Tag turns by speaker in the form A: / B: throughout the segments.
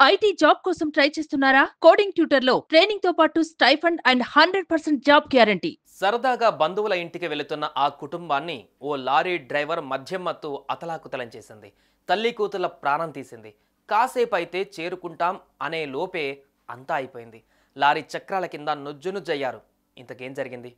A: IT job కోసం try చేస్తున్నారా? Coding ట్యూటర్‌లో ట్రైనింగ్‌తో పాటు స్టైఫండ్ అండ్ 100% జాబ్ గ్యారంటీ.
B: సరదాగా బంధువుల ఇంటికి వెళుతున్న ఆ కుటుంబాన్ని ఓ లారీ డ్రైవర్ మద్యం మత్తు అతలాకుతలం చేసింది. తల్లి కూతుల ప్రాణం తీసింది. కాసేపు అయితే చేరుకుంటాం అనే లోపే అంతా అయిపోయింది. లారీ చక్రాల కింద నుజ్జునుజ్జయ్యారు. ఇంతకేం జరిగింది?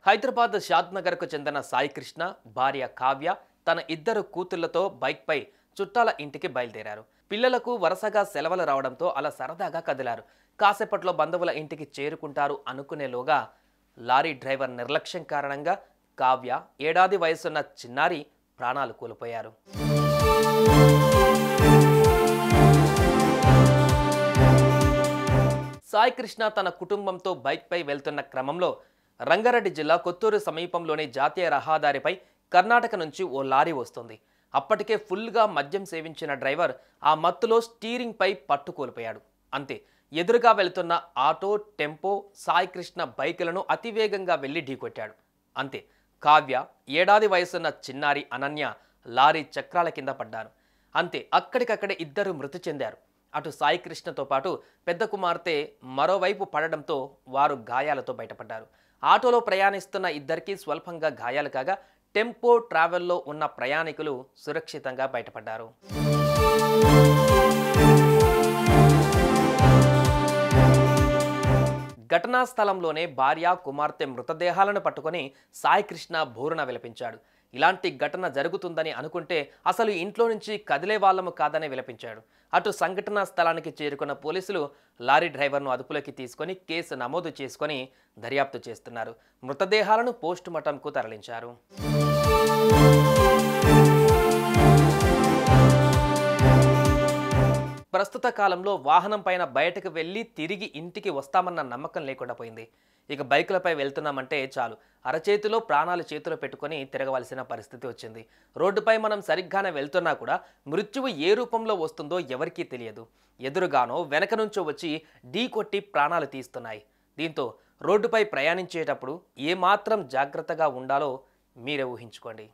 B: హైదరాబాద్ షాద్నగర్కు చెందిన సాయి కృష్ణ భార్య కావ్య తన ఇద్దరు కూతుళ్లతో బైక్పై చుట్టాల ఇంటికి బయలుదేరారు. పిల్లలకు వరుసగా సెలవులు రావడంతో అలా సరదాగా కదిలారు. కాసేపట్లో బంధువుల ఇంటికి చేరుకుంటారు అనుకునేలోగా లారీ డ్రైవర్ నిర్లక్ష్యం కారణంగా కావ్య, ఏడాది వయసున్న చిన్నారి ప్రాణాలు కోల్పోయారు. సాయి కృష్ణ తన కుటుంబంతో బైక్పై వెళ్తున్న క్రమంలో రంగారెడ్డి జిల్లా కొత్తూరు సమీపంలోని జాతీయ రహదారిపై కర్ణాటక నుంచి ఓ లారీ వస్తుంది. అప్పటికే ఫుల్గా మద్యం సేవించిన డ్రైవర్ ఆ మత్తులో స్టీరింగ్ పై పట్టు కోల్పోయాడు. అంతే, ఎదురుగా వెళ్తున్న ఆటో, టెంపో, సాయి కృష్ణ బైకులను అతివేగంగా వెళ్లి ఢీకొట్టాడు. అంతే, కావ్య, ఏడాది వయసున్న చిన్నారి అనన్య లారీ చక్రాల కింద పడ్డారు. అంతే, అక్కడికక్కడే ఇద్దరు మృతి చెందారు. అటు సాయి కృష్ణతో పాటు పెద్ద కుమార్తె మరోవైపు పడడంతో వారు గాయాలతో బయటపడ్డారు. ఆటోలో ప్రయాణిస్తున్న ఇద్దరికి స్వల్పంగా గాయాలు కాగా టెంపో ట్రావెల్లో ఉన్న ప్రయాణికులు సురక్షితంగా బయటపడ్డారు. ఘటనా స్థలంలోనే భార్య, కుమార్తె మృతదేహాలను పట్టుకొని సాయి కృష్ణ బోరున విలపించాడు. ఇలాంటి ఘటన జరుగుతుందని అనుకుంటే అసలు ఇంట్లో నుంచి కదిలే వాళ్ళము కాదని విలపించాడు. అటు సంఘటనా స్థలానికి చేరుకున్న పోలీసులు లారీ డ్రైవర్ను అదుపులోకి తీసుకొని కేసు నమోదు చేసుకొని దర్యాప్తు చేస్తున్నారు. మృతదేహాలను పోస్టుమార్టంకు తరలించారు. ప్రస్తుత కాలంలో వాహనం పైన బయటకు వెళ్ళి తిరిగి ఇంటికి వస్తామన్న నమ్మకం లేకుండా పోయింది. ఇక బైకులపై వెళ్తున్నామంటే చాలు, అరచేతిలో ప్రాణాలు చేతిలో పెట్టుకొని తిరగవలసిన పరిస్థితి వచ్చింది. రోడ్డుపై మనం సరిగ్గానే వెళ్తున్నా కూడా మృత్యువు ఏ రూపంలో వస్తుందో ఎవరికీ తెలియదు. ఎదురుగానో వెనక నుంచో వచ్చి ఢీ కొట్టి ప్రాణాలు తీస్తున్నాయి. దీంతో రోడ్డుపై ప్రయాణించేటప్పుడు ఏమాత్రం జాగ్రత్తగా ఉండాలో మీరే ఊహించుకోండి.